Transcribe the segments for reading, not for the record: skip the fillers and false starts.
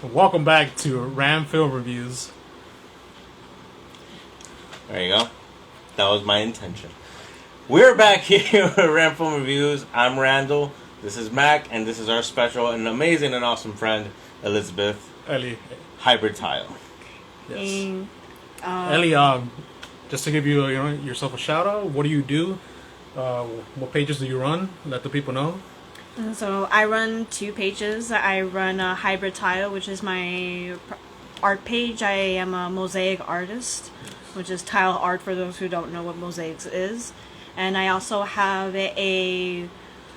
Welcome back to Ram Film Reviews. There you go. That was my intention. We're back here with Ram Film Reviews. I'm Randall. This is Mac, and this is our special and amazing and awesome friend, Elizabeth. Ellie. Hybrid Tile. Yes. Ellie, just to give you, yourself a shout out, what do you do? What pages do you run? Let the people know. So I run 2 pages. I run a Hybrid Tile, which is my art page. I am a mosaic artist, which is tile art for those who don't know what mosaics is. And I also have a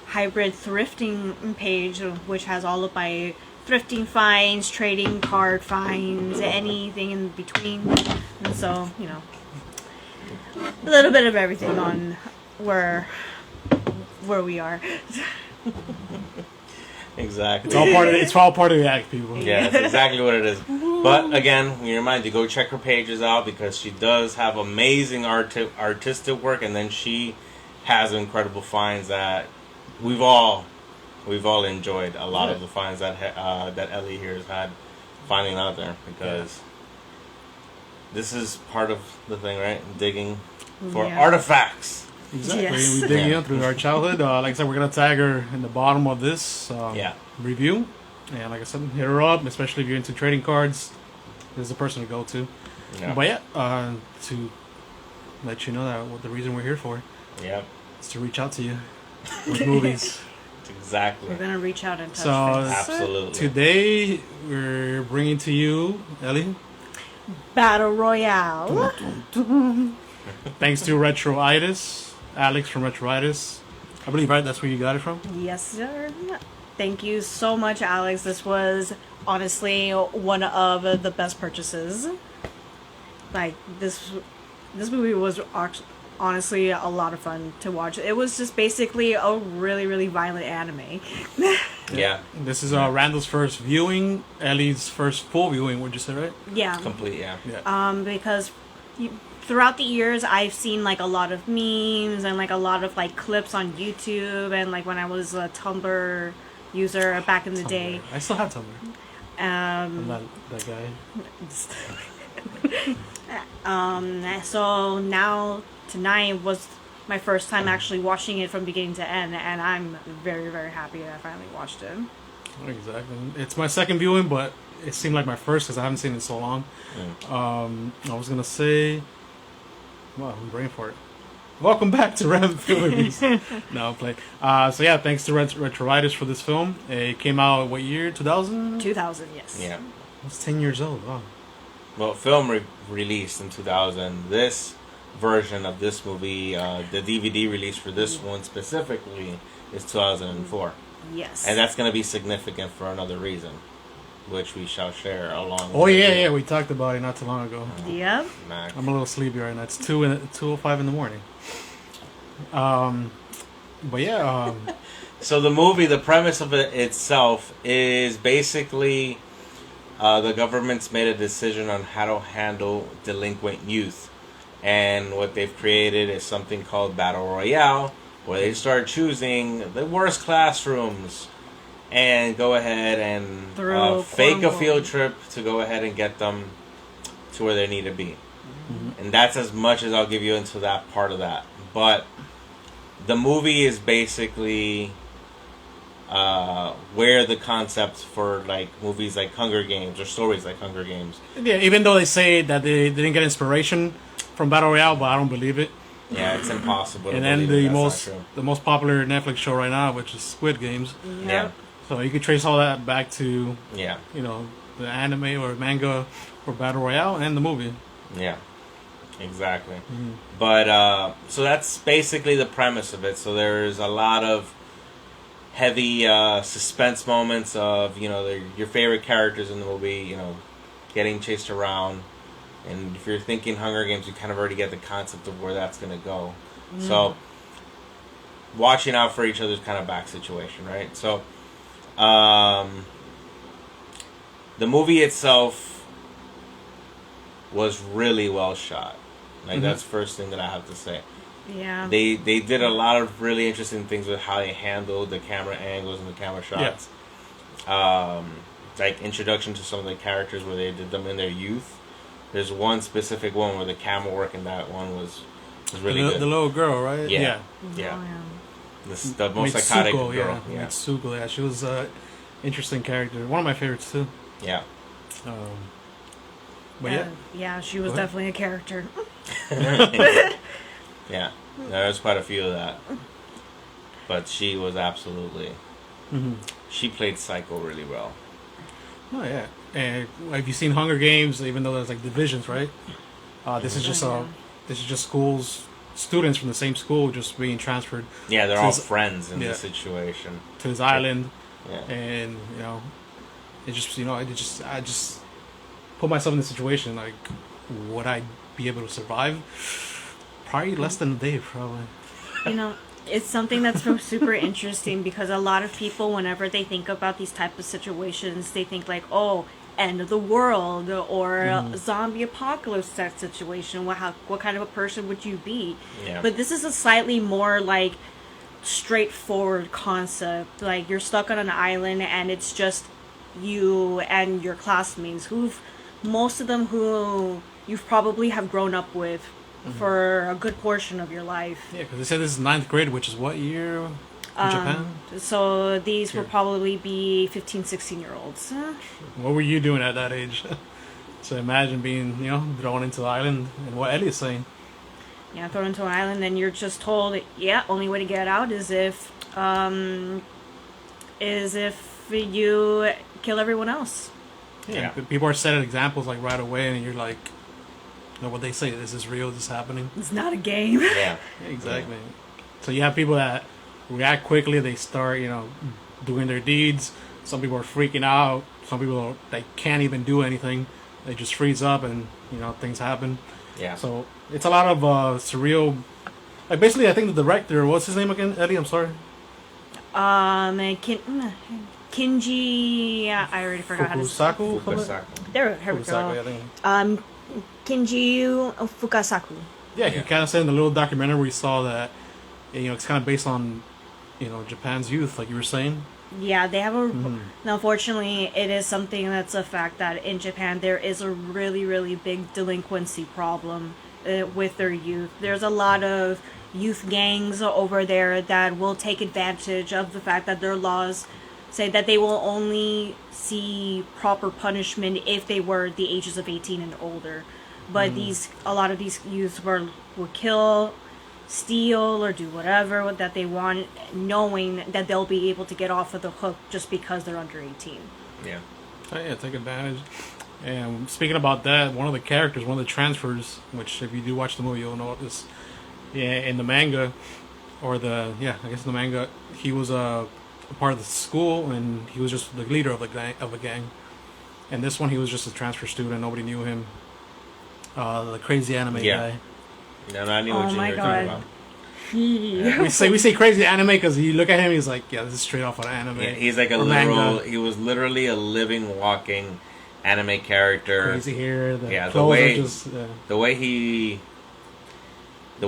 hybrid thrifting page, which has all of my thrifting finds, trading card finds, anything in between. And so, a little bit of everything on where we are. Exactly. It's all part of the act, people. Yeah, that's exactly what it is. But again, we remind you, go check her pages out because she does have amazing artistic work, and then she has incredible finds that we've all enjoyed. A lot of the finds that that Ellie here has had finding out there, because this is part of the thing, right? Digging for artifacts. Exactly. Yes. We dig in through our childhood. Like I said, we're gonna tag her in the bottom of this review. And like I said, hit her up, especially if you're into trading cards. This is the person to go to. Yeah. But to let you know that what the reason we're here for. Yep. Is to reach out to you with movies. Exactly. We're gonna reach out and touch base. Absolutely. Today we're bringing to you, Ellie, Battle Royale. Thanks to Retroitis, Alex from Retroitis. I believe, right? That's where you got it from? Yes, sir. Thank you so much, Alex. This was honestly one of the best purchases. Like, this movie was honestly a lot of fun to watch. It was just basically a really, really violent anime. Yeah. This is Randall's first viewing, Ellie's first full viewing, would you say, right? Yeah. Complete, yeah. Because throughout the years, I've seen like a lot of memes and like a lot of like clips on YouTube, and like when I was a Tumblr user back in the day. I still have Tumblr. I'm not that guy. So now tonight was my first time actually watching it from beginning to end, and I'm very, very happy that I finally watched it. Exactly. It's my second viewing, but it seemed like my first because I haven't seen it in so long. I was gonna say, well, I'm brain for it. Welcome back to Ram Film Reviews. No, I'm playing. So yeah, thanks to Retroitis for this film. It came out what year? 2000? 2000, yes. Yeah. It's 10 years old. Wow. Well, film released in 2000. This version of this movie, the DVD release for this one specifically, is 2004. Yes. And that's going to be significant for another reason, which we shall share along. Oh yeah, we talked about it not too long ago. Yep. Mac. I'm a little sleepy right now. It's 2:05 in the morning. But yeah. So the movie, the premise of it itself is basically the government's made a decision on how to handle delinquent youth. And what they've created is something called Battle Royale, where they start choosing the worst classrooms and go ahead and fake a field trip to go ahead and get them to where they need to be. Mm-hmm. And that's as much as I'll give you into that part of that. But the movie is basically where the concepts for like movies like Hunger Games or stories like Hunger Games. Yeah, even though they say that they didn't get inspiration from Battle Royale, but I don't believe it. Yeah, it's impossible. And then the most popular Netflix show right now, which is Squid Games. Yeah. So you could trace all that back to the anime or manga or Battle Royale and the movie. Yeah. Exactly. Mm-hmm. But so that's basically the premise of it. So there's a lot of heavy suspense moments of your favorite characters in the movie, getting chased around. And if you're thinking Hunger Games, you kind of already get the concept of where that's going to go. Mm. So watching out for each other's kind of back situation, right? So the movie itself was really well shot. Like, that's the first thing that I have to say. Yeah. They did a lot of really interesting things with how they handled the camera angles and the camera shots. like introduction to some of the characters where they did them in their youth. There's one specific one where the camera work in that one was really good. The little girl, right? Yeah. Oh, yeah. The most psychotic girl. Yeah. Mitsuko, yeah. She was an interesting character. One of my favorites, too. Yeah. But yeah. Yeah, she was definitely a character. Yeah. There's quite a few of that. But she was absolutely... Mm-hmm. She played Psycho really well. Oh, yeah. And have you seen Hunger Games, even though there's like divisions, right? This is just students from the same school just being transferred. Yeah, they're all friends in this situation. To this island. Yeah. And, I just put myself in the situation, like, would I be able to survive? Probably less than a day, probably. It's something that's super interesting because a lot of people, whenever they think about these type of situations, they think like, oh, end of the world or zombie apocalypse type situation. What kind of a person would you be? Yeah. But this is a slightly more like straightforward concept. Like you're stuck on an island and it's just you and your classmates most of them who you probably have grown up with for a good portion of your life. Yeah, because they said this is 9th grade, which is what year in Japan? So these will probably be 15, 16-year-olds. What were you doing at that age? So imagine being, thrown into the island, and what Ellie's saying. Yeah, thrown into an island, and you're just told, only way to get out is if you kill everyone else. Yeah. People are setting examples like right away, and you're like, what they say, is this real? Is this happening? It's not a game. Yeah. Exactly. So you have people that react quickly. They start, doing their deeds. Some people are freaking out. Some people, they can't even do anything. They just freeze up and, things happen. Yeah. So it's a lot of surreal... Like, basically, I think the director... What's his name again, Eddie? I'm sorry. Kinji... I already forgot how to say it. Fukasaku. There we go. I think. Kinji Fukasaku. Yeah, you kind of said in the little documentary where you saw that, it's kind of based on, Japan's youth, like you were saying. Yeah, they have unfortunately, it is something that's a fact that in Japan there is a really, really big delinquency problem with their youth. There's a lot of youth gangs over there that will take advantage of the fact that their laws say that they will only see proper punishment if they were the ages of 18 and older. But a lot of these youths will kill, steal, or do whatever that they want, knowing that they'll be able to get off of the hook just because they're under 18. Yeah. Oh, yeah, take advantage. And speaking about that, one of the characters, one of the transfers, which if you do watch the movie, you'll know this. Yeah, in the manga, I guess in the manga, he was a part of the school, and he was just the leader of a gang. And this one, he was just a transfer student. Nobody knew him. The crazy anime guy. No, I knew what you were talking about. Yeah. We say crazy anime because you look at him, he's like, this is straight off of anime. Yeah, he's like he was literally a living, walking anime character. Crazy hair. The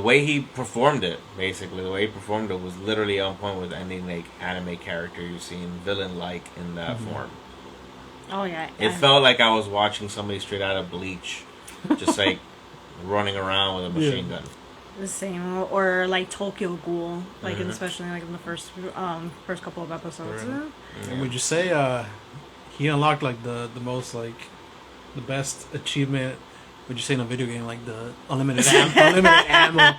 way he performed it, basically, the way he performed it was literally on point with any like anime character you've seen, villain-like in that form. Oh yeah. It felt like I was watching somebody straight out of Bleach, just like running around with a machine gun. The same, or like Tokyo Ghoul, like especially like in the first couple of episodes. Right. Yeah. Would you say he unlocked like the most like the best achievement? Would you say in a video game like the unlimited ammo?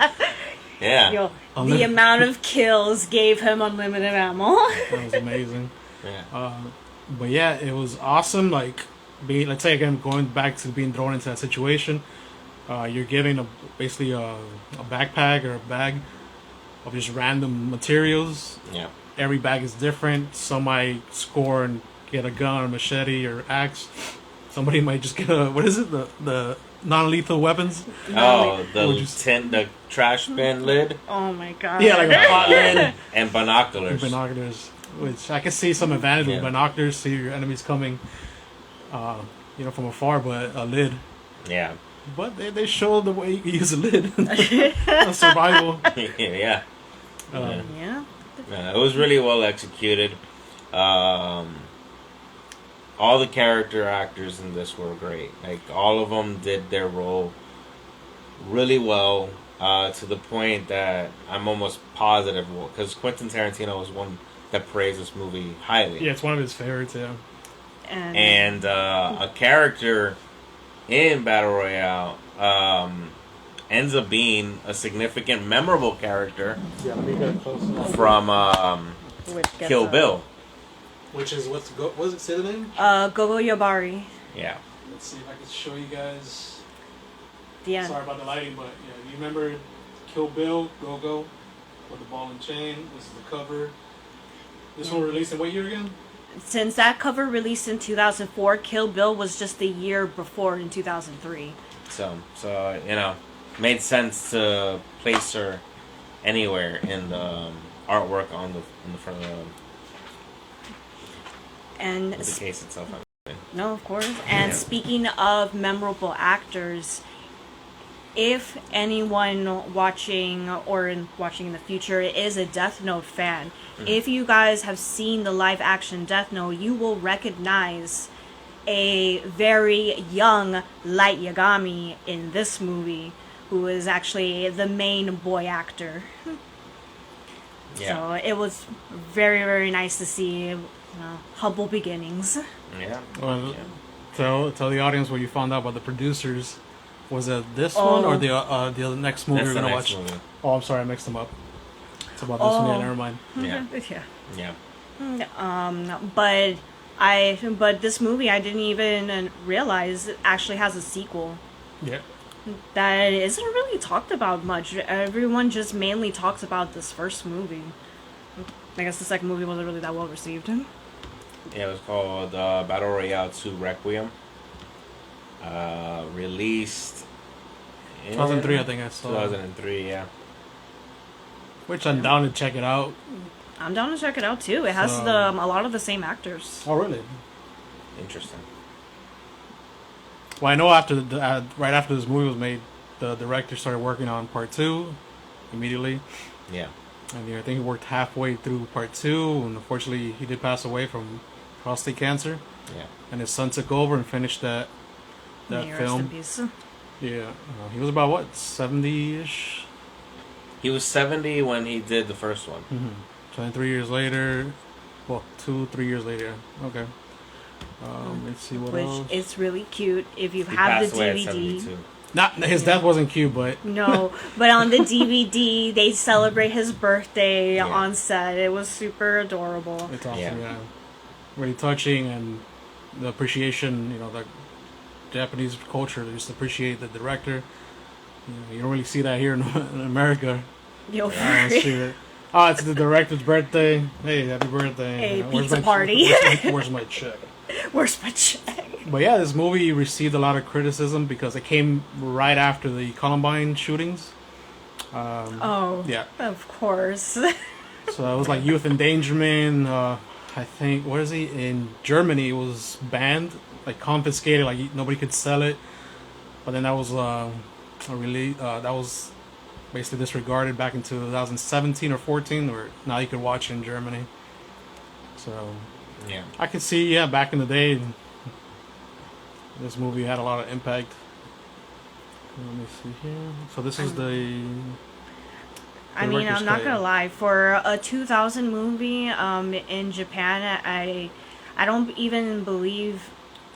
Yeah. The amount of kills gave him unlimited ammo. That was amazing. Yeah. But yeah, it was awesome. Like let's say again, going back to being thrown into that situation. You're given basically a backpack or a bag of just random materials. Yeah. Every bag is different. Some might score and get a gun or machete or axe. Somebody might just get the non-lethal weapons. Oh, the trash bin lid. Oh my god. Yeah, like a pot lid. And binoculars. Which I can see some advantage with binoculars, see your enemies coming, from afar, but a lid. Yeah. But they show the way you can use a lid. Survival. Yeah. Yeah. It was really well executed. all the character actors in this were great. Like, all of them did their role really well, to the point that I'm almost positive, because Quentin Tarantino was one that praised this movie highly. Yeah, it's one of his favorites. Yeah. And a character in Battle Royale ends up being a significant, memorable character Yeah, let me get it close enough. from Which gets Kill Bill. Which is what does it say the name? Gogo Yabari. Yeah. Let's see if I can show you guys. The end. Sorry about the lighting, but yeah, you remember Kill Bill, Go-Go, with the ball and chain. This is the cover. This one released in what year again? Since that cover released in 2004, Kill Bill was just the year before in 2003. So made sense to place her anywhere in the artwork in the front of And the case itself. no, of course. And Yeah. speaking of memorable actors, if anyone watching in the future is a Death Note fan, if you guys have seen the live action Death Note, you will recognize a very young Light Yagami in this movie, who is actually the main boy actor. Yeah. So it was very, very nice to see humble beginnings. Yeah. Well, Yeah. tell the audience what you found out about the producers. Was it this one or the next movie That's we're the gonna next watch? movie. Oh, I'm sorry, I mixed them up. It's about this one. Yeah, never mind. Yeah. Yeah. Yeah. But this movie I didn't even realize it actually has a sequel Yeah. that isn't really talked about much. Everyone just mainly talks about this first movie. I guess the second movie wasn't really that well received. Yeah, it was called Battle Royale 2 Requiem. Released in 2003, I think I saw. 2003, yeah. Which I'm down to check it out. I'm down to check it out too. It has So- a lot of the same actors. Oh, really? Interesting. Well, I know after right after this movie was made, the director started working on part 2 immediately. Yeah. And I think he worked halfway through part 2, and unfortunately he did pass away from prostate cancer. Yeah. And his son took over and finished that May rest in film. peace. Yeah, he was about what, 70-ish? He was 70 when he did the first one. 23 years later. Well, 2-3 years later. Okay. Let's see what Which else. is really cute if you He have passed the away at DVD. 72. Not his death wasn't cute, but No, but on the DVD they celebrate his birthday Yeah. on set. It was super adorable. it's awesome. Yeah. Yeah. Really touching, and the appreciation. The Japanese culture. They just appreciate the director. You don't really see that here in America. Yo, I don't see it. Oh, it's the director's birthday. Hey, happy birthday! Hey, Where's pizza my- party. Where's my check? where's my check? But yeah, this movie received a lot of criticism because it came right after the Columbine shootings. Oh, Yeah, of course. so it was like youth endangerment. I think, where is he? In Germany, it was banned, like confiscated, like nobody could sell it. But then that was that was basically disregarded back in 2017 or 14, where now you could watch it in Germany. So Yeah. I could see, back in the day, this movie had a lot of impact. Let me see here. So this is the. I mean, director's I'm not cut, gonna yeah. lie. For a 2000 movie, in Japan, I don't even believe.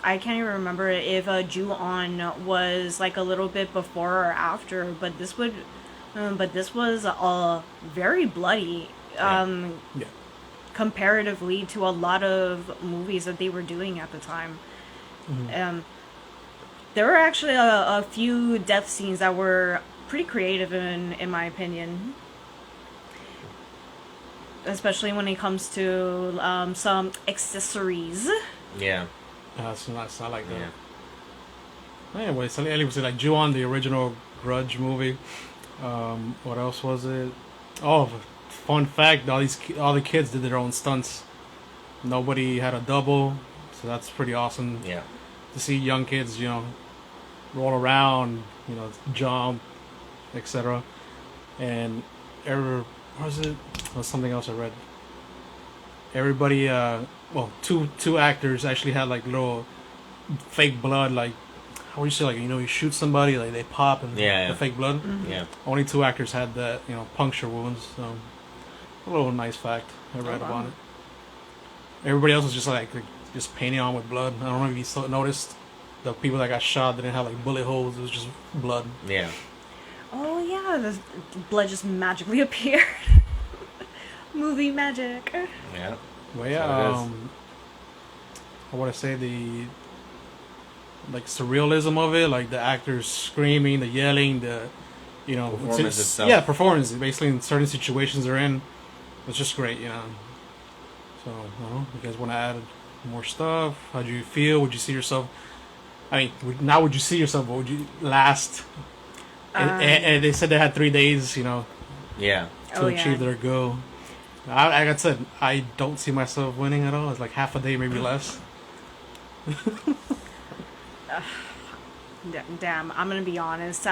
I can't even remember if Ju-on was like a little bit before or after, but this was very bloody. Yeah. Comparatively to a lot of movies that they were doing at the time. There were actually a few death scenes that were pretty creative in my opinion. Especially when it comes to some accessories. Yeah. It's not like that. Yeah. Anyway, so it was like Ju-on, the original Grudge movie. What else was it? Oh, fun fact: all the kids did their own stunts. Nobody had a double, so that's pretty awesome. Yeah. To see young kids, roll around, jump, etc. And what was it? There was something else I read. Everybody well, two actors actually had like little fake blood, like how would you say, like you shoot somebody, like they pop and Yeah. the fake blood. Yeah. Only two actors had that, puncture wounds. So a little nice fact I read about it. Everybody else was just like just painting on with blood. I don't know if you noticed. The people that got shot didn't have like bullet holes. It was just blood. Yeah. Oh yeah, the blood just magically appeared. Movie magic. Yeah. Well, yeah. I want to say the like surrealism of it, like the actors screaming, the yelling, the performance itself. Yeah, performance. Basically, in certain situations they're in, it's just great. So, I don't know. You guys want to add more stuff? How do you feel? Would you see yourself? I mean, not would you see yourself, but would you last? And they said they had 3 days, Yeah. to achieve their goal. Like I said, I don't see myself winning at all. It's like half a day, maybe less. Damn, I'm gonna be honest.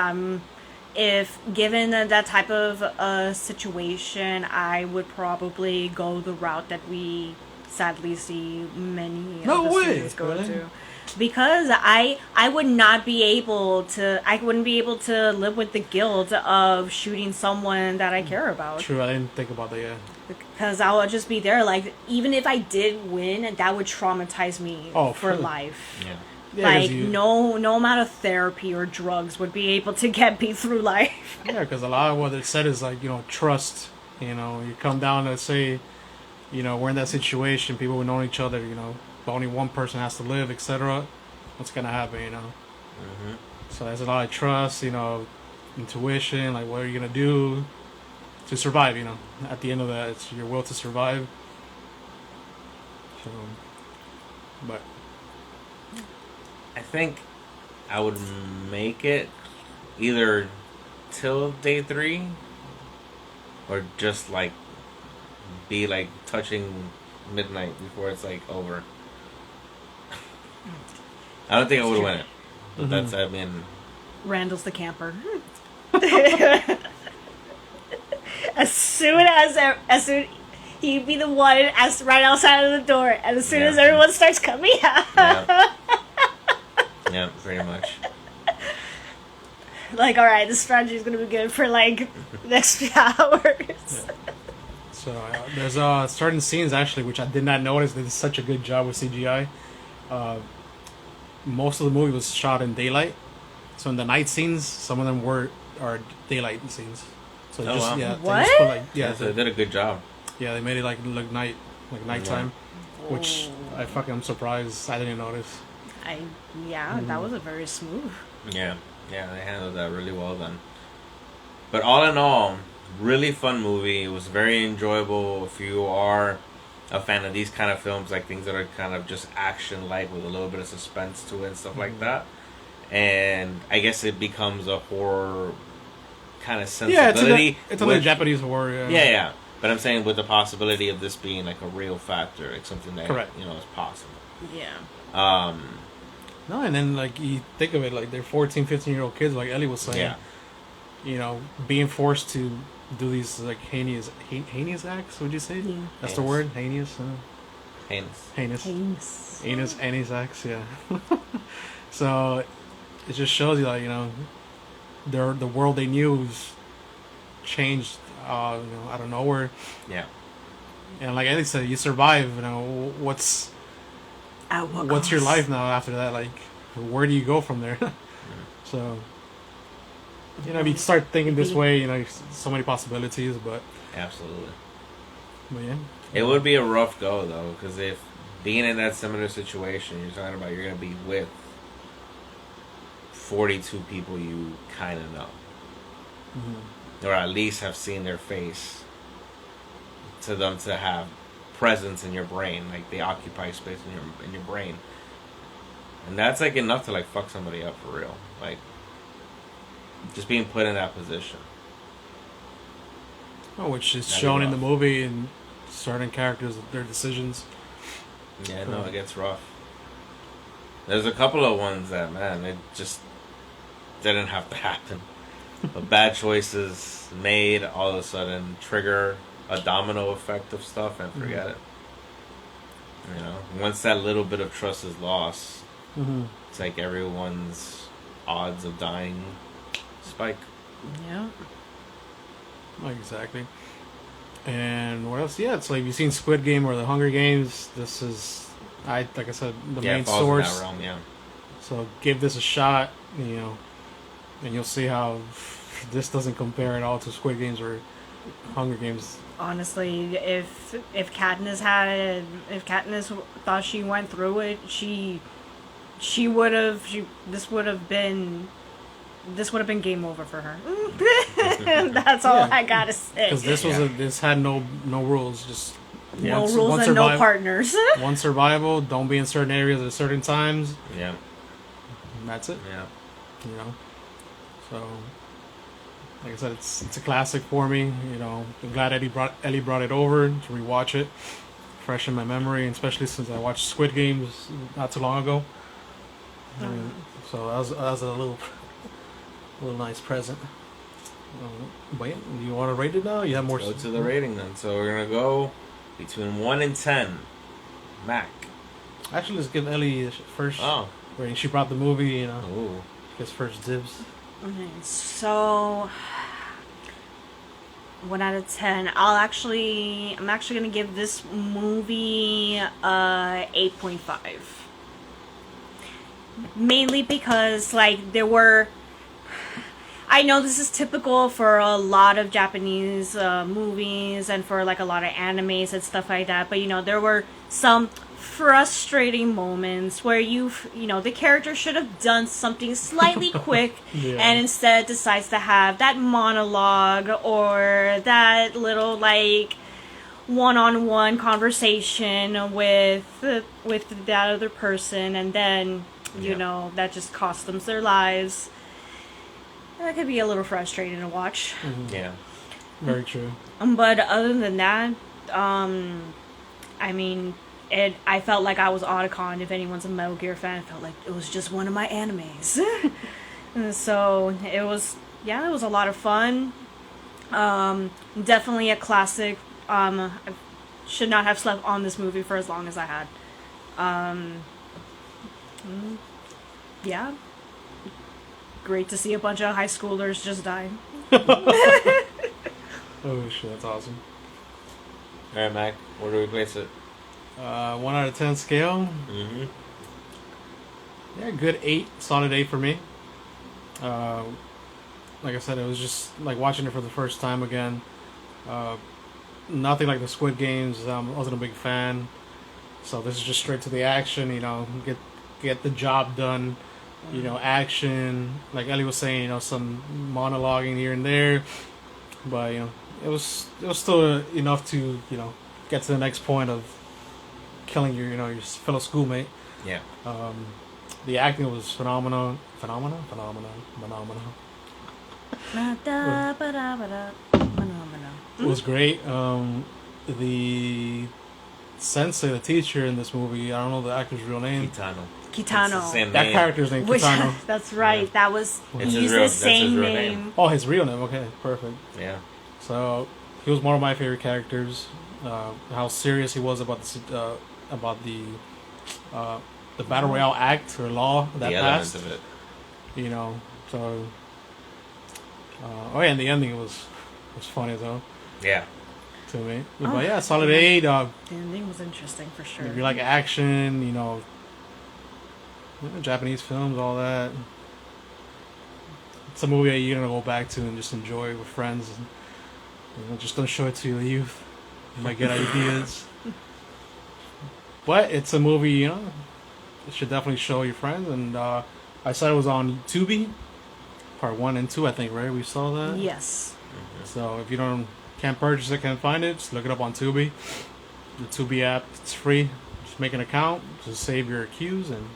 If given that type of situation, I would probably go the route that we sadly see many of the students go to. Because I would not be able to, I wouldn't be able to live with the guilt of shooting someone that I care about. True, I didn't think about that yet. Because I would just be there, like, even if I did win, that would traumatize me for life. Yeah. Like, no amount of therapy or drugs would be able to get me through life. Yeah, because a lot of what it said is like, trust. You come down to say, we're in that situation, people would know each other, but only one person has to live, etc. What's gonna happen, Mm-hmm. So there's a lot of trust, intuition, like what are you gonna do to survive, At the end of that, it's your will to survive. So, but I think I would make it either till day 3 or just like be like touching midnight before it's like over. I don't think I would win it. But that's, I mean... Randall's the camper. as soon he'd be the one right outside of the door, and as soon as everyone starts coming out. Yeah, pretty much. Like, alright, this strategy is gonna be good for like the next few hours. Yeah. So there's certain scenes actually which I did not notice. They did such a good job with CGI. Most of the movie was shot in daylight, so in the night scenes, some of them are daylight scenes. So wow. What? So they did a good job. Yeah, they made it like look nighttime, which I'm surprised I didn't notice. That was a very smooth. Yeah, they handled that really well then. But all in all, really fun movie. It was very enjoyable. If you are a fan of these kind of films, like things that are kind of just action-like with a little bit of suspense to it and stuff like that. And I guess it becomes a horror kind of sensibility. Yeah, it's a Japanese horror. Yeah. But I'm saying with the possibility of this being like a real factor, like something that is possible. Yeah. No, and then like you think of it, like they're 14, 15-year-old kids, like Ellie was saying. Yeah. Being forced to do these like heinous acts. Would you say? Yeah. That's the word, heinous. Heinous acts. Yeah. So it just shows you, like the world they knew was changed, out of nowhere. Yeah. And like Ellie said, you survive. What's your life now after that? Like, where do you go from there? So. If you start thinking this way, so many possibilities, but... Absolutely. But yeah. It would be a rough go, though, because if being in that similar situation, you're talking about you're going to be with 42 people you kind of know. Mm-hmm. Or at least have seen their face. To them to have presence in your brain, like they occupy space in your brain. And that's like enough to like fuck somebody up for real. Like... just being put in that position. Which is shown in the movie and certain characters, their decisions. Yeah, no, it gets rough. There's a couple of ones that, man, it just didn't have to happen. But bad choices made all of a sudden trigger a domino effect of stuff and forget it. You know, once that little bit of trust is lost, Mm-hmm. it's like everyone's odds of dying spike. Yeah. Exactly. And what else? Yeah, it's like you've seen Squid Game or the Hunger Games. This is, like I said, the Yeah, main it falls source. in that realm, yeah. So give this a shot, and you'll see how this doesn't compare at all to Squid Games or Hunger Games. Honestly, if Katniss thought she went through it, she would have. This would have been game over for her. That's all Yeah. I gotta say. Because this had no rules, just No one rules and no partners. one survival. Don't be in certain areas at certain times. Yeah. And that's it. Yeah. So, like I said, it's a classic for me. I'm glad Ellie brought it over to rewatch it, fresh in my memory, especially since I watched Squid Games not too long ago. So that was a little nice present. But yeah, you want to rate it now? You have more. Go to the rating then. So we're gonna go between 1 and 10. Mac. Actually, let's give Ellie first rating. She brought the movie. Ooh. She gets first dibs. Okay, so 1 out of 10. I'm actually gonna give this movie 8.5. Mainly because I know this is typical for a lot of Japanese movies and for like a lot of animes and stuff like that, but there were some frustrating moments where the character should have done something slightly quick Yeah. and instead decides to have that monologue or that little one-on-one conversation with that other person, and then that just cost them their lives. That could be a little frustrating to watch. Mm-hmm. Yeah. Very true. But other than that, I mean, I felt like I was Otacon. If anyone's a Metal Gear fan, I felt like it was just one of my animes. And so it was a lot of fun. Definitely a classic. I should not have slept on this movie for as long as I had. Yeah. Great to see a bunch of high schoolers just die. Oh shit, that's awesome. Alright, Mac. Where do we place it? 1 out of 10 scale. Mm-hmm. Yeah, good 8, solid 8 for me. Like I said, it was just like watching it for the first time again. Nothing like the Squid Games. I wasn't a big fan, so this is just straight to the action. Get the job done. Action. Like Ellie was saying, some monologuing here and there, but it was still enough to get to the next point of killing your fellow schoolmate. Yeah. The acting was phenomenal. It was great. The sensei, the teacher in this movie, I don't know the actor's real name. Kitano. Kitano. It's the same That name. character's name, Kitano. That's right. Yeah. That was It's he his used real- the that's his same real name. name. Oh, his real name. Okay, perfect. Yeah. So he was one of my favorite characters. How serious he was about the Battle Royale Act or law that The passed. element of it. So. And the ending was funny as well Yeah. to me. Oh, But yeah, solid 8. The ending was interesting for sure. If you like action, Japanese films, all that. It's a movie that you're gonna go back to and just enjoy with friends. And, just don't show it to your youth. You might get ideas. But it's a movie, it should definitely show your friends. And I saw it was on Tubi, part 1 and 2, I think, right? We saw that. Yes. So if you can't purchase it, can't find it, just look it up on Tubi. The Tubi app, it's free. Just make an account, just save your cues, and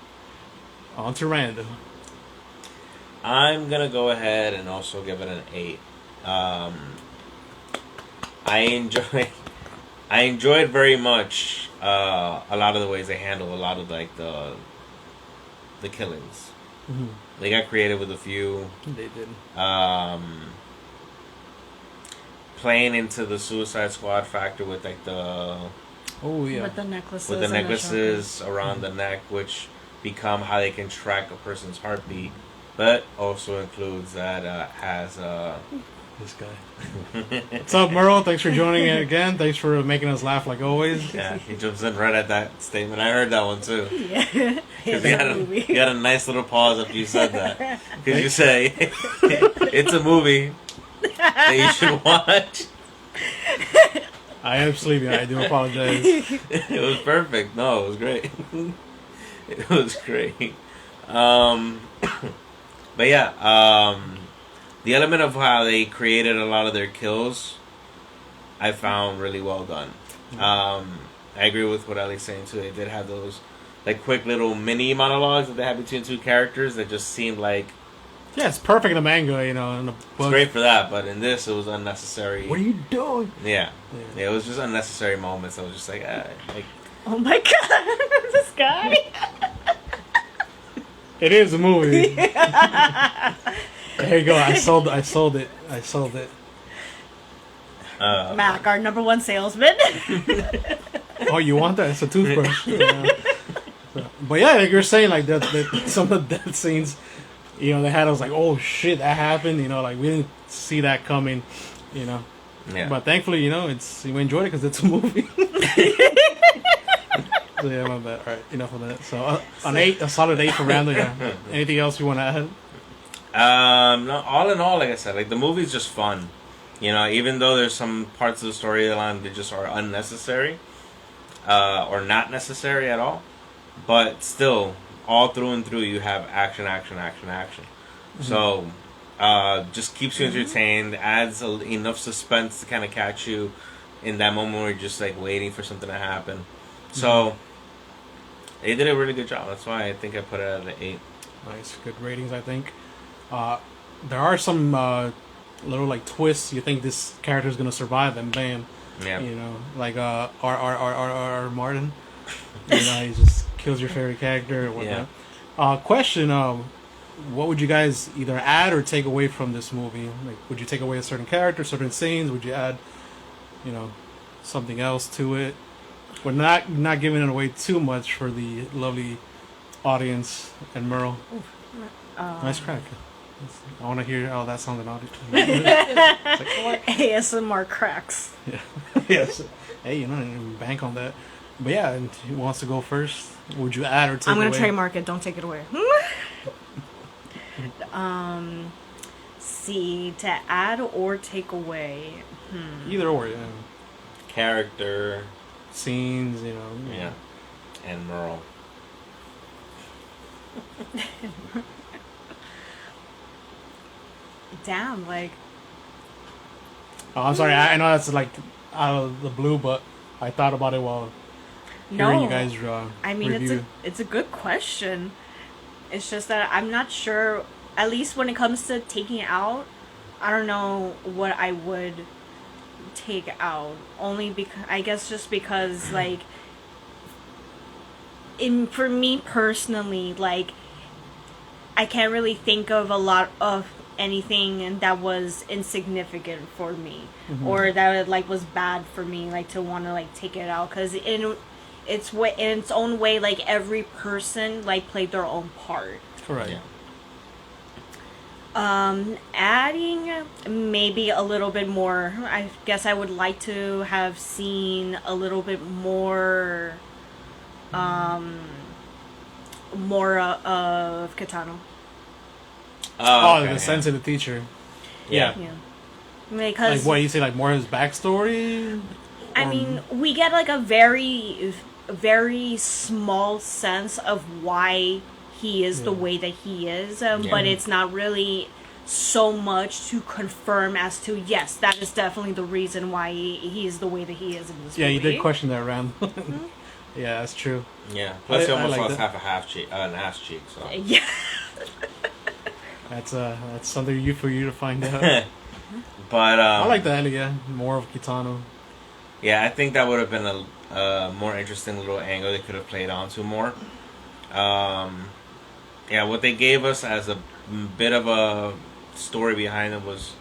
on to Randall. I'm gonna go ahead and also give it an 8. I enjoyed very much a lot of the ways they handle a lot of the killings. Mm-hmm. They got creative with a few. They did. Playing into the Suicide Squad factor with the Oh yeah. With the necklaces. with the and necklaces around the neck, which become how they can track a person's heartbeat, but also includes that has This guy. What's up, Merle? Thanks for joining in again. Thanks for making us laugh like always. yeah, he jumps in right at that statement. I heard that one too. Yeah. Because you had a nice little pause after you said that. Because you say it's a movie that you should watch. I am sleepy. I do apologize. It was perfect. No, it was great. It was great. But yeah, the element of how they created a lot of their kills, I found really well done. I agree with what Ellie's saying too. They did have those like quick little mini monologues that they had between two characters that just seemed like Yeah, it's perfect in the manga, you know, in the book. it's great for that, but in this it was unnecessary. What are you doing? Yeah, it was just unnecessary moments. I was just like, like Oh my god, this guy. It is a movie. There you go. I sold it. Mac, our number one salesman. Oh, you want that? It's a toothbrush. But yeah, like you're saying, like that some of the death scenes, you know, they had us like, oh shit, that happened. You know, like we didn't see that coming. You know. Yeah. But thankfully, you know, we enjoyed it because it's a movie. So yeah, my bad. All right, enough of that. So a solid 8 for Randall. Yeah. Anything else you want to add? No, all in all, like I said, like the movie's just fun. You know, even though there's some parts of the storyline that just are unnecessary, or not necessary at all, but still, all through and through, you have action. Mm-hmm. So, just keeps you entertained, adds enough suspense to kind of catch you in that moment where you're just like waiting for something to happen. So, they did a really good job. That's why I think I put it at an 8. Nice, good ratings, I think. There are some little like twists. You think this character is gonna survive, and bam, Yeah. you know, like R. Martin. You know, he just kills your favorite character or whatnot. Question: what would you guys either add or take away from this movie? Like, would you take away a certain character, certain scenes? Would you add, you know, something else to it? We're not giving it away too much for the lovely audience and Merle. Nice crack. I want to hear how that sounded. ASMR cracks. Yeah. Yes. Hey, you know, bank on that. But yeah, and who wants to go first? Would you add or take away? I'm gonna trademark it. Don't take it away. See, to add or take away. Either or, yeah. Character. Scenes, you know. Yeah. And Merle. Damn, like. Oh, I'm sorry. I know that's like out of the blue, but I thought about it while hearing you guys I mean, review. it's a good question. It's just that I'm not sure. At least when it comes to taking it out, I don't know what I would take out. Only because I guess just because like, for me personally, like I can't really think of a lot of anything that was insignificant for me, or that like was bad for me, like to want to like take it out, because in its own way, like every person like played their own part. Correct. Yeah. Adding maybe a little bit more. I guess I would like to have seen a little bit more, more of Kitano. The sense of the teacher. Yeah. Yeah. Because Like what you say, like more of his backstory. I mean, we get like a very, very small sense of why he is the way that he is, but it's not really so much to confirm as to, yes, that is definitely the reason why he is the way that he is in this movie. Yeah, you did question that, Ram. Yeah, that's true. Yeah. Plus, he almost like lost that. half an ass cheek. So. Yeah. That's something for you to find out. But I like that. Yeah, more of Kitano. Yeah, I think that would have been a more interesting little angle they could have played onto more. Yeah, what they gave us as a bit of a story behind it was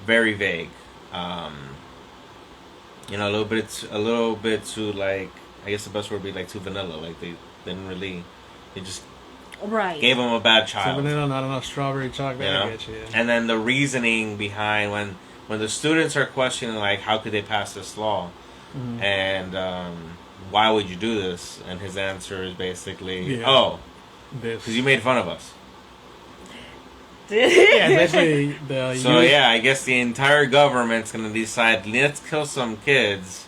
very vague. You know, a little bit too like. I guess the best word would be like too vanilla. Like they didn't really. They just Right. gave him a bad So child. vanilla, not enough strawberry chocolate. You know? I get you. Yeah. And then the reasoning behind when the students are questioning like how could they pass this law, and why would you do this? And his answer is basically, because you made fun of us. Yeah, especially the So youth. yeah, I guess the entire government's gonna decide let's kill some kids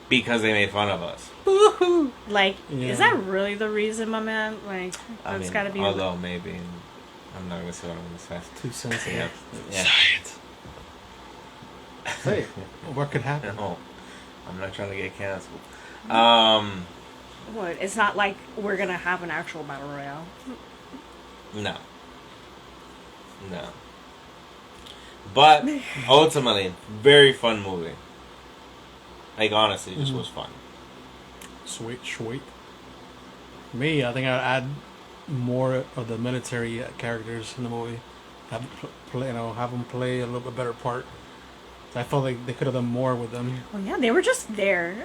because they made fun of us. Like, Yeah. is that really the reason, my man? Like, I that's mean, gotta be. although maybe I'm not gonna say what I'm gonna say. Too sensitive. Yeah. Hey, what could happen? No, I'm not trying to get canceled. What? It's not like we're gonna have an actual battle royale. No. But ultimately, very fun movie. Like honestly, just was fun. Sweet. Me, I think I'd add more of the military characters in the movie. Have them play a little bit better part. I felt like they could have done more with them. Oh yeah, they were just there.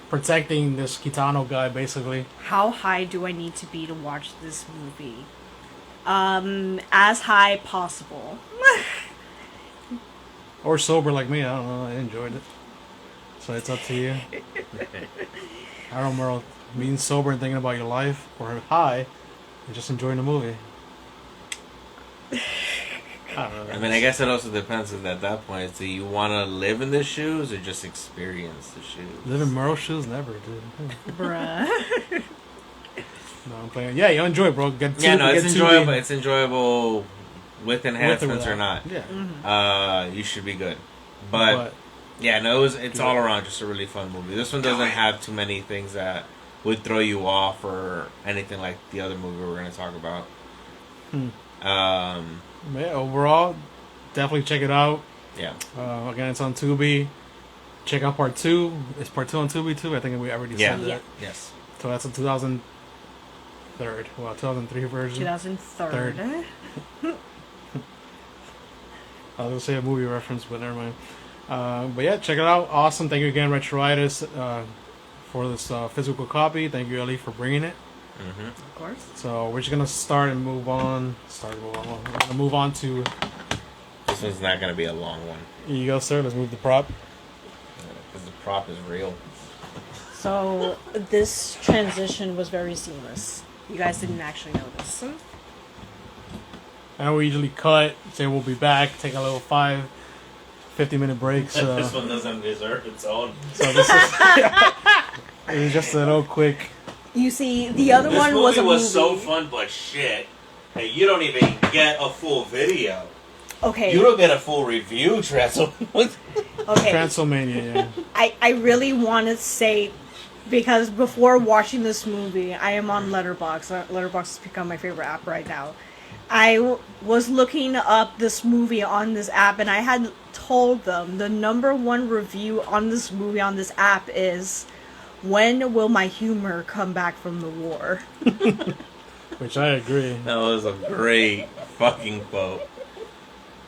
Protecting this Kitano guy, basically. How high do I need to be to watch this movie? As high possible. Or sober like me, I don't know. I enjoyed it. So it's up to you. I don't know, being sober and thinking about your life, or high and just enjoying the movie. I don't know. I mean, I guess it also depends at that point. Do you want to live in the shoes or just experience the shoes? Live in Merle's shoes? Never, dude. Bruh. No, I'm playing. Yeah, you enjoy it, bro. It's enjoyable. It's enjoyable with enhancements or not. Yeah. You should be good. But yeah, no, it's all around just a really fun movie. This one doesn't have too many things that would throw you off or anything like the other movie we're going to talk about. Yeah, overall, definitely check it out. Yeah. Again, it's on Tubi. Check out part 2. Is part 2 on Tubi too? I think we already said that. Yeah. Yes. So that's a 2003 version. 2003. I was gonna say a movie reference, but never mind. But yeah, check it out. Awesome. Thank you again, Retroitis, for this physical copy. Thank you, Ellie, for bringing it. Of course. So we're just gonna start and move on. We're gonna move on to. This one's not going to be a long one. Here you go, sir. Let's move the prop. Because the prop is real. So this transition was very seamless. You guys didn't actually notice. I know we usually cut, say we'll be back, take a little 50-minute break. So This one doesn't deserve its own. this is it was just a little quick. You see, the other This one movie was a movie. was so fun, but shit. Hey, you don't even get a full video. Okay. You don't get a full review, Trestle. Okay. Transylmania, yeah. I really want to say, because before watching this movie, I am on Letterboxd. Letterboxd has become my favorite app right now. I was looking up this movie on this app, and I had told them the #1 review on this movie on this app is, "When will my humor come back from the war?" Which I agree. That was a great fucking quote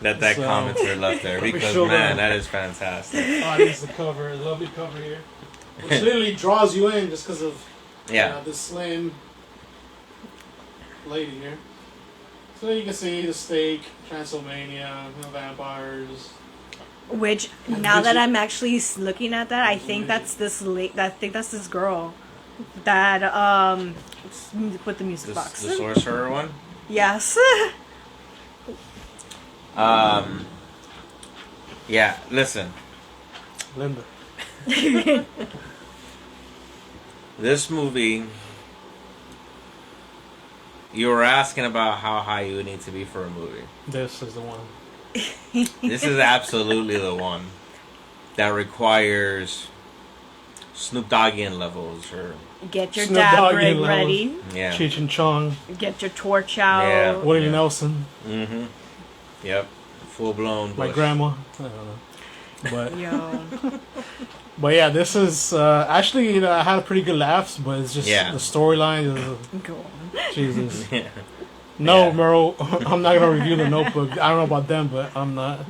that So, commenter left there. me Because, show man, them. that is fantastic. Oh, this is the cover. Lovely cover here. Which literally draws you in just because of Yeah. this slim lady here. So you can see the stake, Transylmania, vampires. Which, now that I'm actually looking at that, I think that's this that's this girl that with the music box. The sorcerer one? Yes. Yeah, listen. Linda. This movie, you were asking about how high you would need to be for a movie. This is the one. This is absolutely the one that requires Snoop Doggian levels, or Get your Snoop dab Dogg rig in ready. yeah, Cheech and Chong, Get your torch out. Yeah. Willie Nelson, yep, full blown. my grandma. I don't know. But Yo. but yeah, this is actually I had pretty good laughs, but it's just Yeah. the storyline is Go on. Jesus. Yeah. No, Yeah. Merle, I'm not gonna review the Notebook. I don't know about them, but I'm not.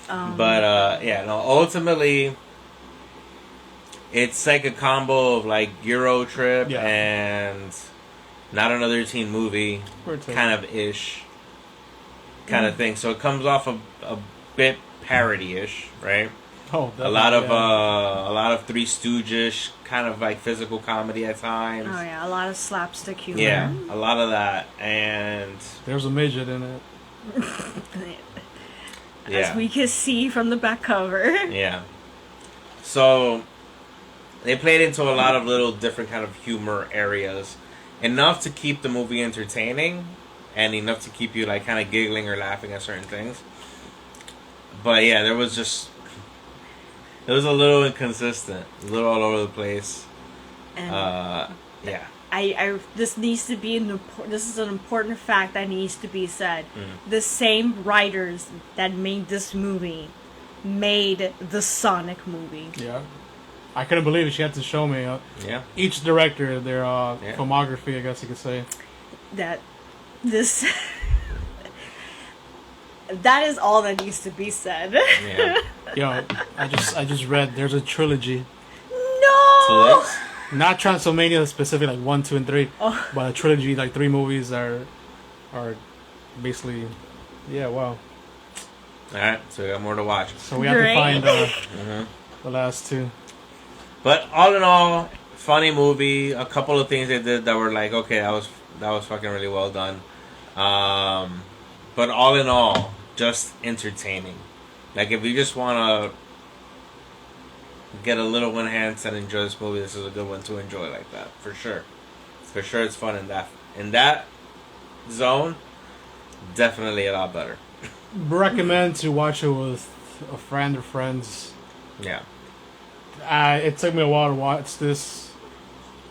But yeah, no. Ultimately, it's like a combo of like Euro Trip and Not Another Teen Movie, kind of ish, kind of thing. So it comes off a bit parody-ish, right? Oh, a lot of Three Stooges, kind of like physical comedy at times. Oh yeah, a lot of slapstick humor. Yeah, a lot of that, and there's a midget in it. As we can see from the back cover. Yeah. So they played into a lot of little different kind of humor areas, enough to keep the movie entertaining, and enough to keep you like kind of giggling or laughing at certain things. But yeah, it was a little inconsistent, a little all over the place. And yeah. This needs to be this is an important fact that needs to be said. The same writers that made this movie made the Sonic movie. Yeah. I couldn't believe it. She had to show me each director, their filmography, I guess you could say. That is all that needs to be said. Yeah. Yo, I just read there's a trilogy. No! So Not Transylmania specific, like 1, 2, and 3, but a trilogy, like 3 movies are basically, wow. Alright, so we got more to watch. So we have to find the last 2. But all in all, funny movie. A couple of things they did that were like, okay, that was fucking really well done. But all in all, just entertaining. Like if you just want to get a little enhanced and enjoy this movie, this is a good one to enjoy like that, for sure. For sure, it's fun in that zone. Definitely a lot better. Recommend to watch it with a friend or friends. Yeah. It took me a while to watch this,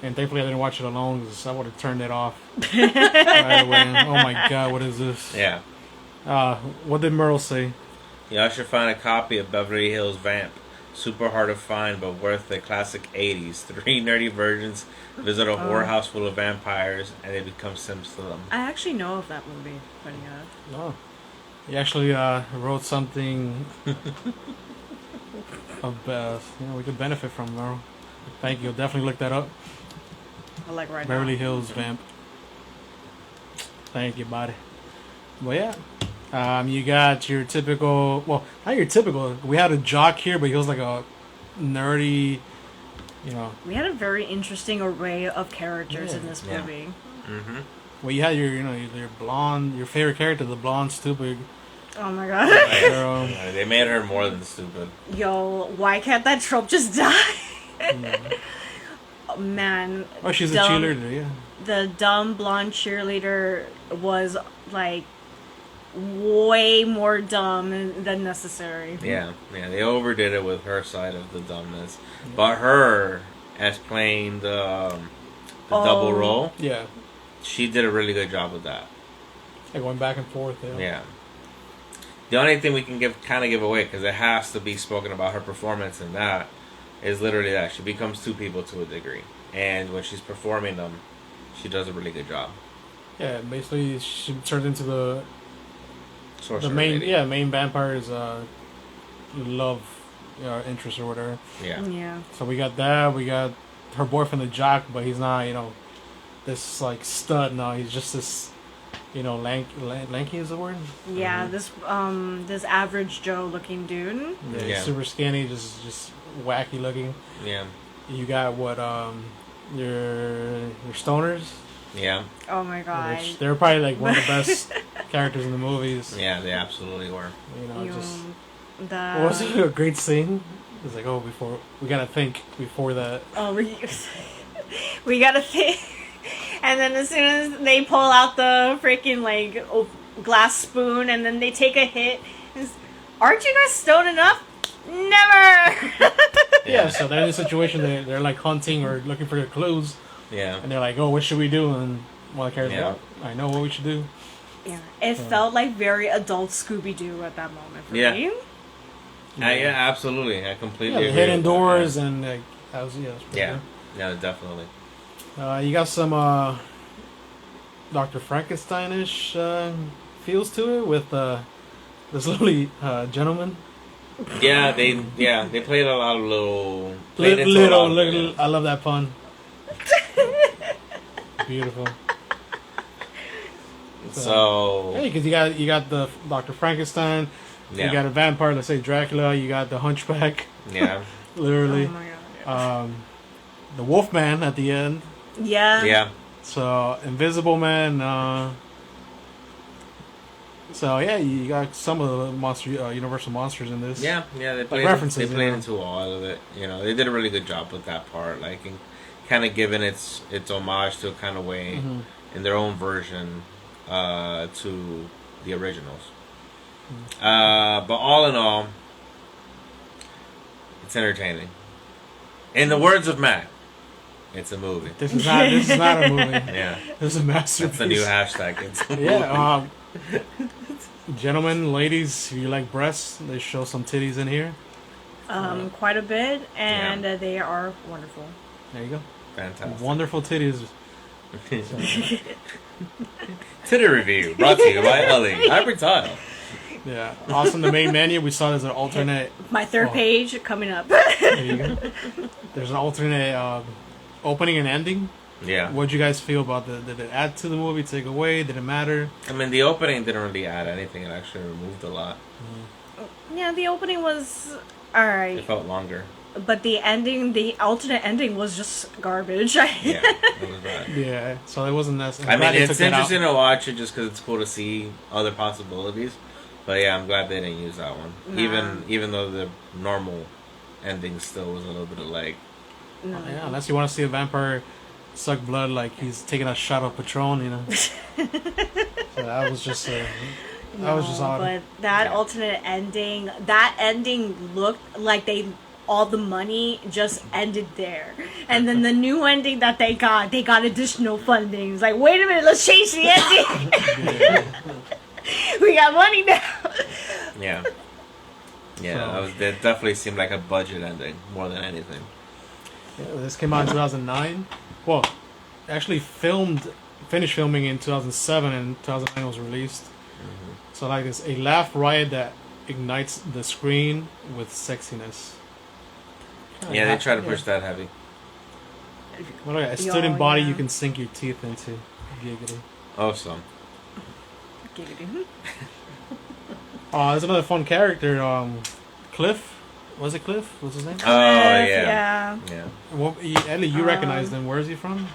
and thankfully I didn't watch it alone because I would have turned it off right away. Oh my god, what is this? Yeah. What did Merle say? Y'all should find a copy of Beverly Hills Vamp. Super hard to find, but worth the classic 80s. 3 nerdy versions visit a whorehouse full of vampires, and they become Sims to them. I actually know of that movie. Funny enough. Oh. He actually wrote something of we could benefit from, Merle. Thank you. Definitely look that up. I like right Beverly now. Hills Vamp. Thank you, buddy. Well, yeah. You got your typical... Well, not your typical. We had a jock here, but he was like a nerdy, We had a very interesting array of characters in this Yeah. movie. Mm-hmm. Well, you had your blonde... Your favorite character, the blonde, stupid Oh my god. girl. They made her more than stupid. Yo, why can't that trope just die? Oh, man. Oh, she's dumb, a cheerleader, yeah. The dumb blonde cheerleader was like way more dumb than necessary. Yeah, they overdid it with her side of the dumbness. But her, as playing the double role, she did a really good job with that. Like going back and forth, Yeah. The only thing we can give away, because it has to be spoken about her performance in that, is literally that. She becomes 2 people to a degree. And when she's performing them, she does a really good job. Yeah, basically she turns into the Sorcerer main lady. main vampire's love interest or whatever. Yeah. So we got that. We got her boyfriend, the jock, but he's not this like stud. No, he's just this lanky is the word. Yeah, this average Joe looking dude. Yeah, he's super skinny, just wacky looking. Yeah. You got what your stoners. Yeah. Oh my god. Which they're probably like one of the best characters in the movies. Yeah, they absolutely were. What was it a great scene? It's like, before we gotta think before that. Oh, we gotta think. And then as soon as they pull out the freaking like glass spoon, and then they take a hit, aren't you guys stoned enough? Never. Yeah, so they're in a situation they're like hunting or looking for their clues. Yeah. And they're like, what should we do? And one of the characters like, I know what we should do. Yeah, it felt like very adult Scooby-Doo at that moment for me. Yeah, absolutely. I completely agree. Hidden doors and like, that was yeah, definitely. You got some Dr. Frankenstein-ish feels to it with this lovely gentleman. Yeah, they played a lot of played into a lot of- Little. I love that pun. Beautiful. So Hey, because you got the Dr. Frankenstein. yeah, You got a vampire, let's say Dracula. You got the Hunchback. yeah, Literally. Oh my god. The Wolfman at the end. Yeah. yeah. So Invisible Man. So yeah, you got some of the Universal monsters in this. Yeah, they played, references, they played you know. into all of it. They did a really good job with that part, like kind of giving its homage to a kind of way in their own version to the originals. But all in all, it's entertaining. In the words of Matt, it's a movie. This is not a movie. Yeah, This is a masterpiece. that's the new hashtag. It's a movie. Yeah. Gentlemen, ladies, if you like breasts, they show some titties in here. Quite a bit, and they are wonderful. There you go. Fantastic. Wonderful titties. Titty review brought to you by Ellie. Hybrid Tile. Yeah. Awesome. The main menu, we saw there's an alternate. My third page coming up. There you go. There's an alternate opening and ending. Yeah. What'd you guys feel about did it add to the movie, take away? Did it matter? I mean, the opening didn't really add anything. It actually removed a lot. Yeah, the opening was It alright, felt longer. but the ending, the alternate ending, was just garbage. Yeah, it was bad. Yeah. So it wasn't necessary. I mean, it's interesting to watch it just because it's cool to see other possibilities. But yeah, I'm glad they didn't use that one. Nah. Even though the normal ending still was a little bit of like... Yeah, unless you want to see a vampire suck blood like he's taking a shot of Patron, So that was just odd. But that alternate ending, looked like all the money just ended there. And then the new ending that they got additional funding. It's like, wait a minute, let's change the ending. We got money now. Yeah. Yeah, it definitely seemed like a budget ending more than anything. Yeah, this came out in 2009. Well, actually finished filming in 2007, and 2009 was released. So like this, a laugh riot that ignites the screen with sexiness. Yeah, they try to push that heavy. Well, a student body yeah. you can sink your teeth into. Giggity. Awesome. Giggity. There's another fun character, Cliff. Was it Cliff? What's his name? Oh, yeah. Yeah. Well, Ellie, you recognize him. Where is he from?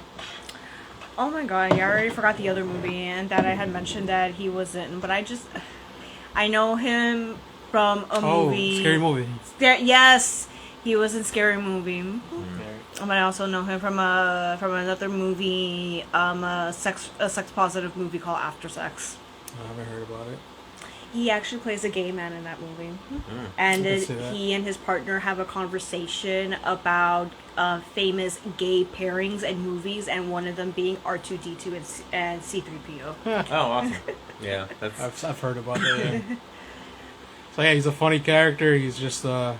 Oh my god, yeah, I already forgot the other movie and that I had mentioned that he was in, but I know him from a movie. Scary Movie. Yes, he was in Scary Movie. But I also know him from another movie, a sex positive movie called After Sex. I haven't heard about it. He actually plays a gay man in that movie. And I can see that. he and his partner have a conversation about famous gay pairings and movies, and one of them being R2-D2 and C-3PO. Oh, awesome. Yeah, that's... I've heard about that. Yeah. So yeah, he's a funny character. He's just I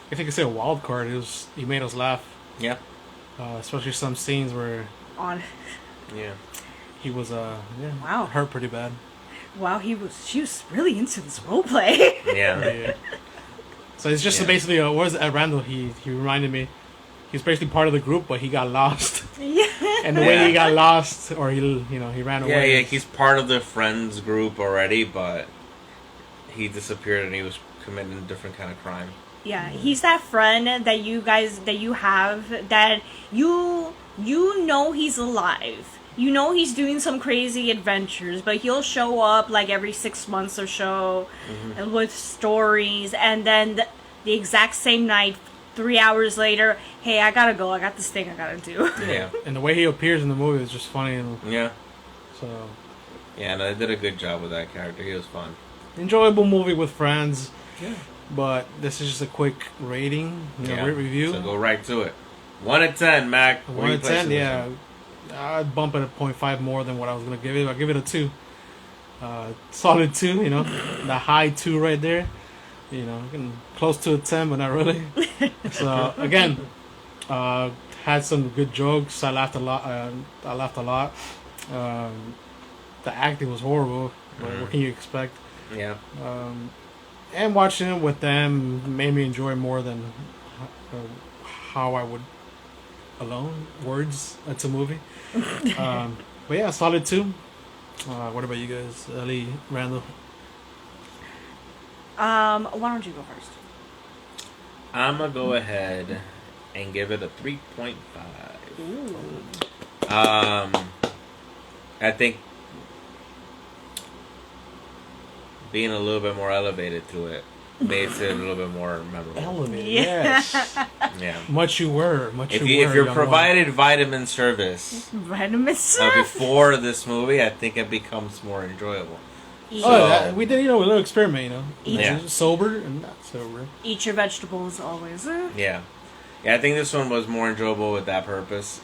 think you could say a wild card. He made us laugh. Yeah. Especially some scenes where Yeah. he was Wow. hurt pretty bad. Wow, she was really into this role play. Yeah. So it's just basically what was it, at Randall? He reminded me. He was basically part of the group, but he got lost. Yeah. And the way he got lost, or he ran away. Yeah, he's part of the friends group already, but he disappeared and he was committing a different kind of crime. Yeah, he's that friend that you have that you know he's alive. You know he's doing some crazy adventures, but he'll show up like every 6 months or so with stories, and then the exact same night, 3 hours later, hey, I gotta go. I got this thing I gotta do. Yeah. And the way he appears in the movie is just funny. Yeah. So. Yeah, no, they did a good job with that character. He was fun. Enjoyable movie with friends. Yeah. But this is just a quick rating, review. So go right to it. 1 to 10, Mac. 1 to 10, yeah. I'd bump it at 0.5 more than what I was going to give it. I'll give it a 2. Solid 2, The high 2 right there. Close to a 10, but not really. So, again, had some good jokes. I laughed a lot. The acting was horrible. What can you expect? Yeah. And watching it with them made me enjoy more than how I would alone. Words, it's a movie. But yeah, solid 2. What about you guys? Ellie, Randall? Why don't you go first? I'm going to go ahead and give it a 3.5. Ooh. I think being a little bit more elevated to it makes it a little bit more memorable. Elevated, Yeah. yes. Yeah. Much you were. If you're provided vitamin service Vitamins. before this movie, I think it becomes more enjoyable. We did, a little experiment, Yeah. Sober and not sober. Eat your vegetables always. Yeah. Yeah, I think this one was more enjoyable with that purpose.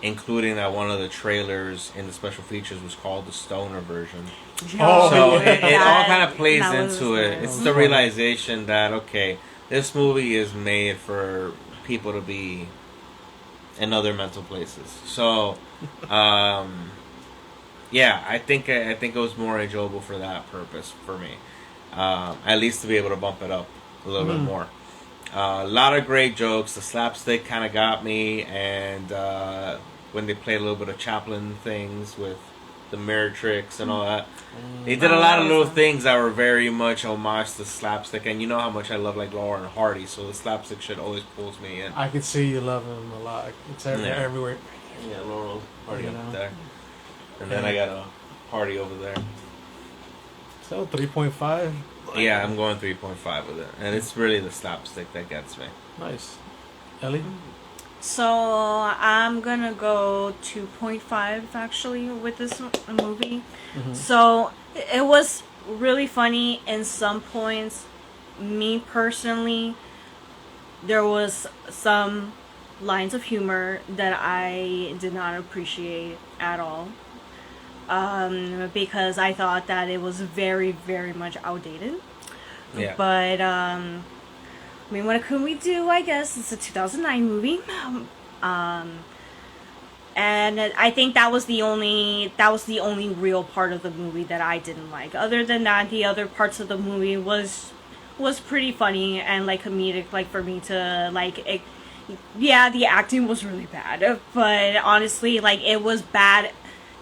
Including that one of the trailers in the special features was called the stoner version. Oh, So yeah. it all kind of plays That was into it. nice. It's the realization that, okay, this movie is made for people to be in other mental places. So, yeah, I think it was more enjoyable for that purpose for me. At least to be able to bump it up a little bit more. A lot of great jokes. The slapstick kind of got me, and when they played a little bit of Chaplin things with the mirror tricks and all that, they did a lot of little things that were very much homage to slapstick. And you know how much I love like Laurel and Hardy, so the slapstick shit always pulls me in. I could see you love him a lot. It's everywhere. Yeah, Laurel Hardy up know. there, and then I got a Hardy over there. So 3.5. Yeah, I'm going 3.5 with it, and it's really the slapstick that gets me. Nice. Ellie? So I'm gonna go 2.5 actually with this movie. So it was really funny in some points. Me personally, there was some lines of humor that I did not appreciate at all. Because I thought that it was very, very much outdated. Yeah. But I mean, what can we do? I guess it's a 2009 movie, and I think that was the only real part of the movie that I didn't like. Other than that, the other parts of the movie was pretty funny and like comedic. Like for me to like, yeah, the acting was really bad, but honestly, like it was bad.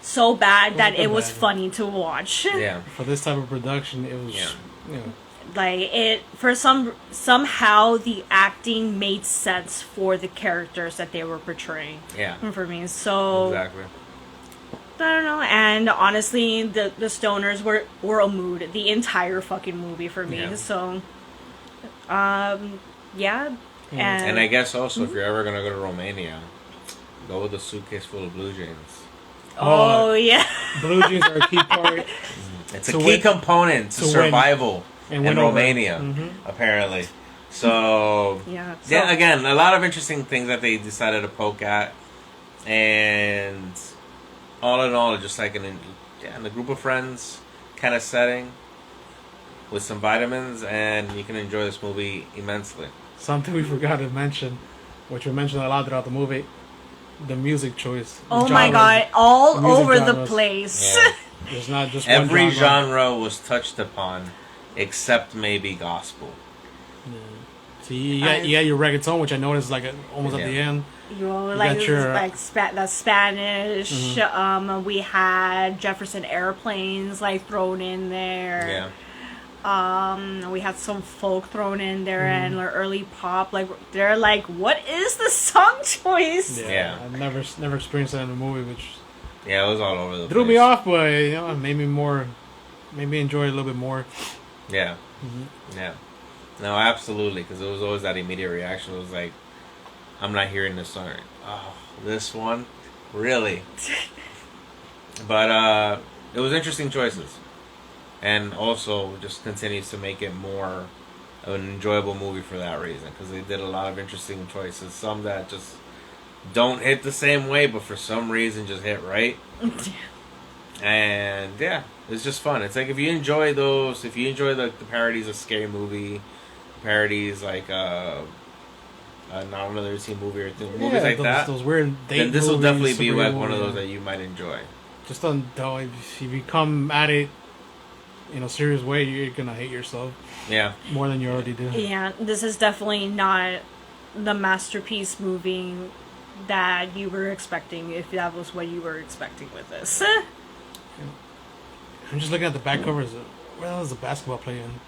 So bad that it was funny to watch. Yeah. For this type of production, it was, like it for somehow the acting made sense for the characters that they were portraying. Yeah. For me, so Exactly. I don't know. And honestly, the stoners were a mood the entire fucking movie for me. Yeah. So, yeah. And I guess also if you're ever gonna go to Romania, go with a suitcase full of blue jeans. Oh yeah. Blue jeans are a key part. It's a key component to survival in Romania, apparently. So, yeah. yeah, again, a lot of interesting things that they decided to poke at. And all in all, just like in a group of friends kind of setting with some vitamins, and you can enjoy this movie immensely. Something we forgot to mention, which we mentioned a lot throughout the movie, the music choice. Oh my god, all over the place. Yeah. There's not just every one genre was touched upon, except maybe gospel. Yeah. So you got your reggaeton, which I noticed like almost at the end. You like the Spanish. We had Jefferson Airplanes like thrown in there. Yeah. We had some folk thrown in there and early pop. Like they're like, what is the song choice? Yeah. I've never experienced that in a movie, which it was all over the place. Threw me off, but it made me enjoy it a little bit more. Yeah. Yeah. No, absolutely, because it was always that immediate reaction. It was like, I'm not hearing this song. Oh, this one? Really? But it was interesting choices. And also just continues to make it more of an enjoyable movie for that reason. Because they did a lot of interesting choices. Some that just don't hit the same way, but for some reason just hit right. And yeah, it's just fun. It's like if you enjoy those, if you enjoy the parodies of Scary Movie, parodies like Not Another Teen Movie or movies like that, those weird date then this will movies, definitely be like one of movie, those that you might enjoy. Just don't if you come at it in a serious way, you're gonna hate yourself Yeah. more than you already do. Yeah, this is definitely not the masterpiece movie that you were expecting, if that was what you were expecting with this. I'm just looking at the back covers. Where else is the basketball playing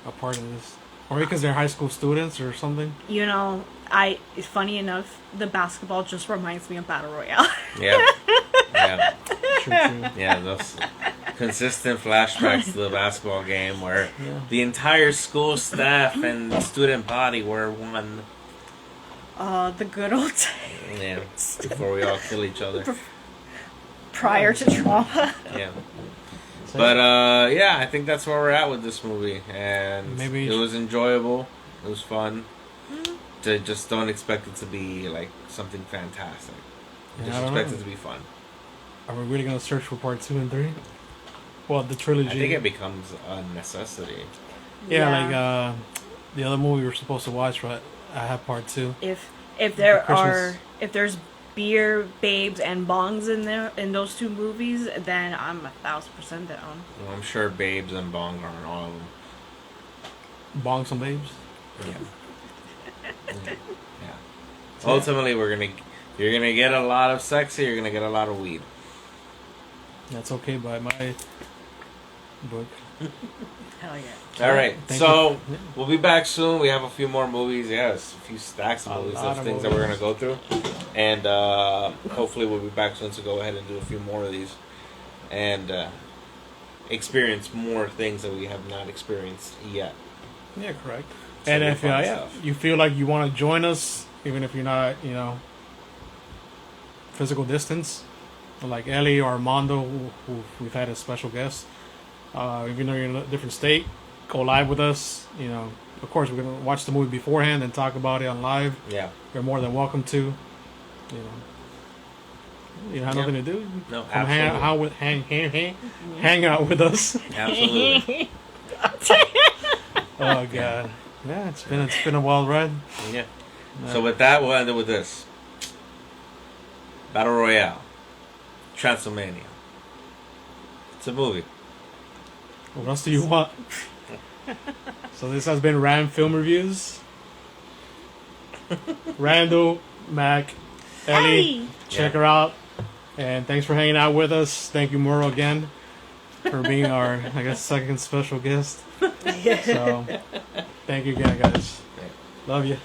a part in this? Or because they're high school students or something? You know, funny enough, the basketball just reminds me of Battle Royale. Yeah. Yeah. True, true. Yeah, those consistent flashbacks to the basketball game where Yeah. the entire school staff and student body were one. The good old days. Yeah, before we all kill each other. Prior to trauma. Yeah. But, yeah, I think that's where we're at with this movie. And Maybe it was enjoyable. It was fun. Just don't expect it to be, like, something fantastic. Yeah, Just I don't expect know. it to be fun. Are we really gonna search for part 2 and 3? Well, the trilogy. I think it becomes a necessity. Yeah, like the other movie we were supposed to watch, but I have part 2. If Christmas. there's beer, babes, and bongs in there in those two movies, then I'm 1,000% down. Well, I'm sure Babes and Bong are in all of them. Bong some babes. Yeah. Yeah. Ultimately, you're gonna get a lot of sex. You're gonna get a lot of weed. That's okay by my book. Hell yeah. All right, Thank so you. we'll be back soon. We have a few more movies. Yes, a few stacks of A movies lot of of things that we're gonna movies. go through, and hopefully we'll be back soon to go ahead and do a few more of these, and experience more things that we have not experienced yet. Yeah, correct. So And we'll if find stuff. you feel like you want to join us, even if you're not, physical distance, like Ellie or Armando, who we've had as special guests, even though you're in a different state, go live with us. Of course, we're gonna watch the movie beforehand and talk about it on live. Yeah. You're more than welcome to. You have nothing to do. No, Come hang absolutely. out with hang out with us. Absolutely. Oh god, yeah, it's been a wild ride. Yeah. So with that, we'll end it with this: Battle Royale, Transylmania. It's a movie. What else do you want? So this has been Ram Film Reviews. Randall, Mac, Ellie, Hey! check her out. And thanks for hanging out with us. Thank you, Muro, again, for being our, I guess, second special guest. So, thank you again, guys. Love you.